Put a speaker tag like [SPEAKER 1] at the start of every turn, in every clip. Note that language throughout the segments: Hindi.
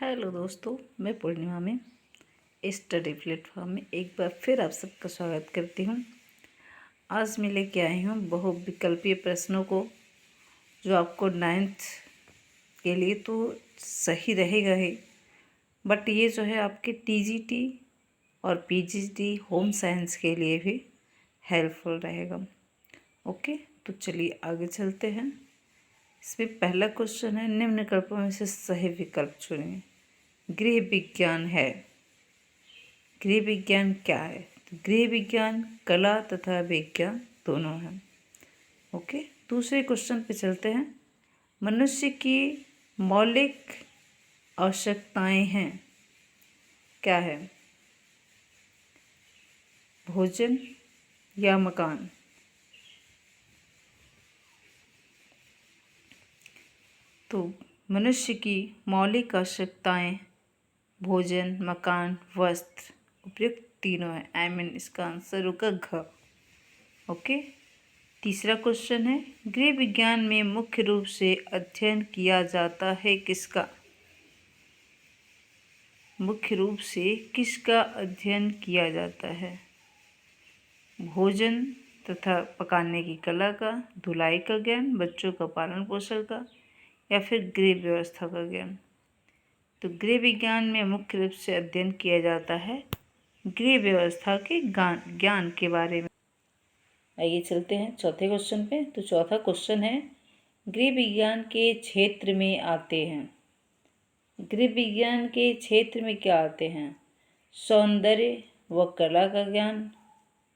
[SPEAKER 1] हेलो दोस्तों, मैं पूर्णिमा में स्टडी प्लेटफॉर्म में एक बार फिर आप सबका स्वागत करती हूँ। आज मैं लेके आई हूँ बहुविकल्पीय प्रश्नों को, जो आपको 9th के लिए तो सही रहेगा ही, बट ये जो है आपके टीजीटी और पीजीटी होम साइंस के लिए भी हेल्पफुल रहेगा। ओके, तो चलिए आगे चलते हैं। इसमें पहला क्वेश्चन है, निम्न विकल्पों में से सही विकल्प चुनिए। गृह विज्ञान है। गृह विज्ञान क्या है? तो गृह विज्ञान कला तथा विज्ञान दोनों है। ओके, दूसरे क्वेश्चन पे चलते हैं। मनुष्य की मौलिक आवश्यकताएं हैं, क्या है? भोजन या मकान? तो मनुष्य की मौलिक आवश्यकताएं भोजन, मकान, वस्त्र, उपयुक्त तीनों है। इसका आंसर होगा घ। ओके, तीसरा क्वेश्चन है, गृह विज्ञान में मुख्य रूप से अध्ययन किया जाता है किसका? मुख्य रूप से किसका अध्ययन किया जाता है? भोजन तथा पकाने की कला का, धुलाई का ज्ञान, बच्चों का पालन पोषण का, या फिर गृह व्यवस्था का ज्ञान? तो गृह विज्ञान में मुख्य रूप से अध्ययन किया जाता है गृह व्यवस्था के ज्ञान के बारे में। आइए चलते हैं चौथे क्वेश्चन पे। तो चौथा क्वेश्चन है, गृह विज्ञान के क्षेत्र में आते हैं। गृह विज्ञान के क्षेत्र में क्या आते हैं? सौंदर्य व कला का ज्ञान,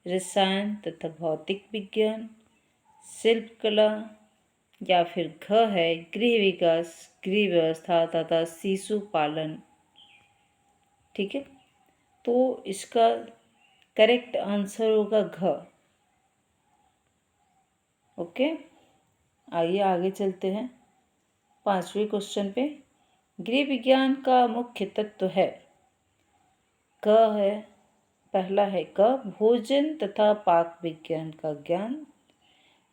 [SPEAKER 1] रसायन तथा भौतिक विज्ञान, शिल्प कला, या फिर घ है गृह विकास, गृह व्यवस्था तथा शिशु पालन। ठीक है, तो इसका करेक्ट आंसर होगा घ। ओके, आइए आगे चलते हैं पांचवें क्वेश्चन पे। गृह विज्ञान का मुख्य तत्व है, क है, पहला है क भोजन तथा पाक विज्ञान का ज्ञान,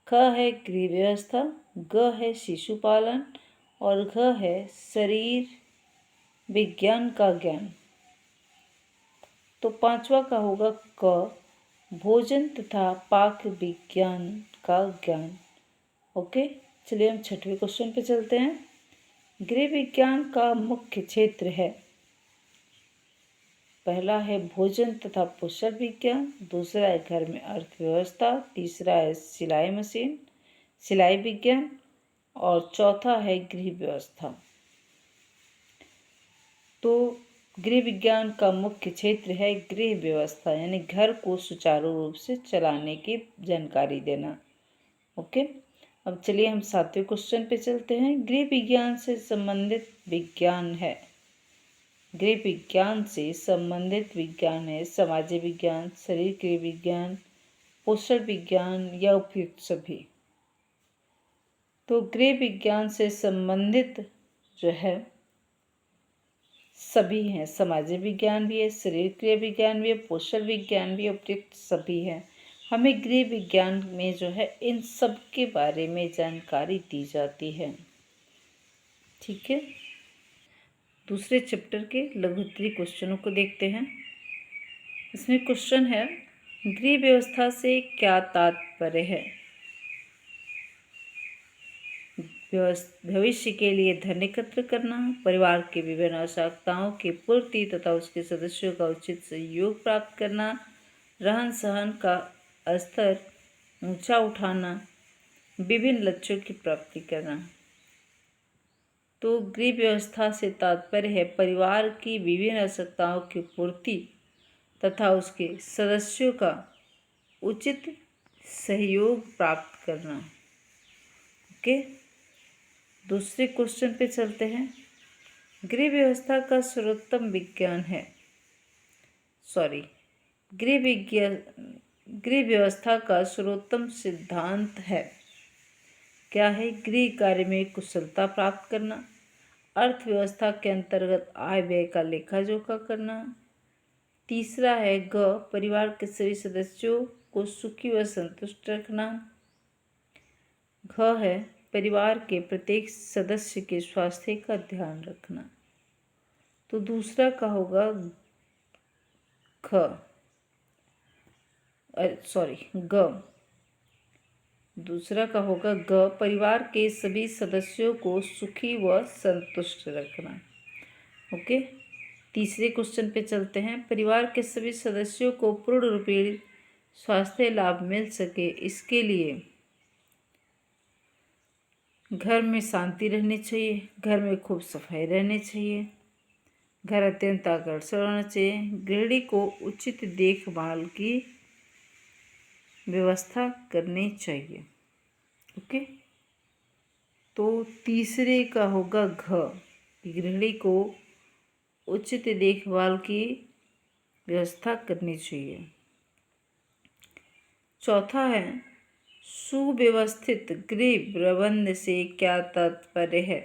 [SPEAKER 1] ख है गृह व्यवस्था, ग है शिशु पालन, और घ है शरीर विज्ञान का ज्ञान। तो पांचवा का होगा क भोजन तथा पाक विज्ञान का ज्ञान। ओके, चलिए हम छठवें क्वेश्चन पे चलते हैं। गृह विज्ञान का मुख्य क्षेत्र है, पहला है भोजन तथा पोषण विज्ञान, दूसरा है घर में अर्थव्यवस्था, तीसरा है सिलाई विज्ञान, और चौथा है गृह व्यवस्था। तो गृह विज्ञान का मुख्य क्षेत्र है गृह व्यवस्था, यानी घर को सुचारू रूप से चलाने की जानकारी देना। ओके, अब चलिए हम सातवें क्वेश्चन पे चलते हैं। गृह विज्ञान से संबंधित विज्ञान है। गृह विज्ञान से संबंधित विज्ञान है सामाजिक विज्ञान, शरीर क्रिया विज्ञान, पोषण विज्ञान, या उपयुक्त सभी? तो गृह विज्ञान से संबंधित जो है सभी हैं, सामाजिक विज्ञान भी है, शरीर क्रिया विज्ञान भी है, पोषण विज्ञान भी है, उपयुक्त सभी है। हमें गृह विज्ञान में जो है इन सब के बारे में जानकारी दी जाती है। ठीक है, दूसरे चैप्टर के लघुत्तरीय क्वेश्चनों को देखते हैं। इसमें क्वेश्चन है, गृह व्यवस्था से क्या तात्पर्य है? भविष्य के लिए धन एकत्र करना, परिवार की विभिन्न आवश्यकताओं की पूर्ति तथा उसके सदस्यों का उचित सहयोग प्राप्त करना, रहन सहन का स्तर ऊंचा उठाना, विभिन्न लक्ष्यों की प्राप्ति करना। तो गृह व्यवस्था से तात्पर्य है परिवार की विभिन्न आवश्यकताओं की पूर्ति तथा उसके सदस्यों का उचित सहयोग प्राप्त करना। ओके, दूसरे क्वेश्चन पे चलते हैं। गृह व्यवस्था का सर्वोत्तम विज्ञान है, गृह व्यवस्था का सर्वोत्तम सिद्धांत है, क्या है? गृह कार्य में कुशलता प्राप्त करना, अर्थव्यवस्था के अंतर्गत आय व्यय का लेखा जोखा करना, तीसरा है ग परिवार के सभी सदस्यों को सुखी व संतुष्ट रखना, घ है परिवार के प्रत्येक सदस्य के स्वास्थ्य का ध्यान रखना। तो दूसरा का होगा ख, सॉरी ग। दूसरा का होगा ग, परिवार के सभी सदस्यों को सुखी व संतुष्ट रखना। ओके, तीसरे क्वेश्चन पे चलते हैं। परिवार के सभी सदस्यों को पूर्ण रूपेण स्वास्थ्य लाभ मिल सके, इसके लिए घर में शांति रहनी चाहिए, घर में खूब सफाई रहनी चाहिए, घर अत्यंत आकर्षक होना चाहिए, गृहिणी को उचित देखभाल की व्यवस्था करनी चाहिए। ओके, तो तीसरे का होगा घ, गृहिणी को उचित देखभाल की व्यवस्था करनी चाहिए। चौथा है, सुव्यवस्थित गृह प्रबंध से क्या तात्पर्य है?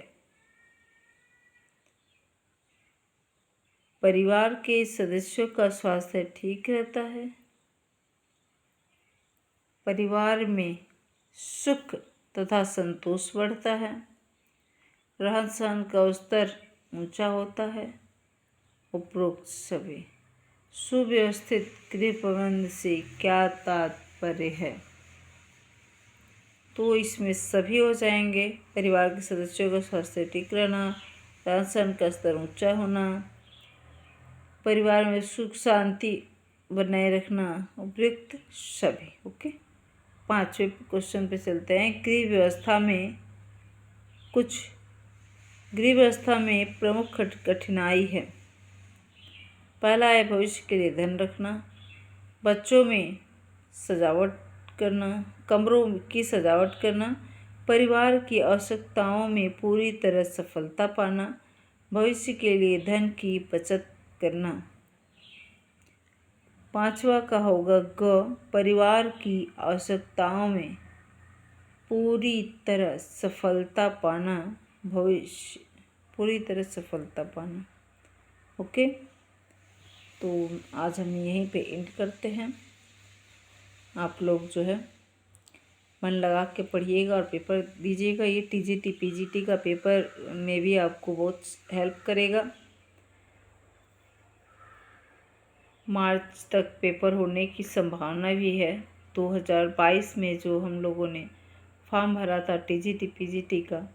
[SPEAKER 1] परिवार के सदस्यों का स्वास्थ्य ठीक रहता है, परिवार में सुख तथा संतोष बढ़ता है, रहन सहन का स्तर ऊंचा होता है। उपरोक्त सभी। सुव्यवस्थित गृह प्रबंध से क्या तात्पर्य है? तो इसमें सभी हो जाएंगे। परिवार के सदस्यों का स्वास्थ्य ठीक रहना, रहन सहन का स्तर ऊंचा होना, परिवार में सुख शांति बनाए रखना, उपयुक्त सभी। ओके, पांचवें क्वेश्चन पे चलते हैं। गृह व्यवस्था में प्रमुख कठिनाई है। पहला है भविष्य के लिए धन रखना, बच्चों में सजावट करना, कमरों की सजावट करना, परिवार की आवश्यकताओं में पूरी तरह सफलता पाना, भविष्य के लिए धन की बचत करना। पांचवा का होगा ग, परिवार की आवश्यकताओं में पूरी तरह सफलता पाना, भविष्य पूरी तरह सफलता पाना। ओके, तो आज हम यहीं पे एंड करते हैं। आप लोग जो है मन लगा के पढ़िएगा और पेपर दीजिएगा। ये टीजीटी पीजीटी का पेपर में भी आपको बहुत हेल्प करेगा। मार्च तक पेपर होने की संभावना भी है। 2022 में जो हम लोगों ने फॉर्म भरा था टीजीटी पीजीटी का,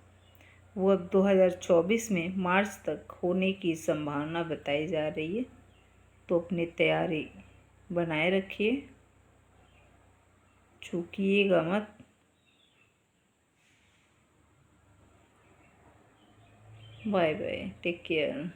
[SPEAKER 1] वो अब 2024 में मार्च तक होने की संभावना बताई जा रही है। तो अपनी तैयारी बनाए रखिए, चूकिएगा मत। Bye bye, take care.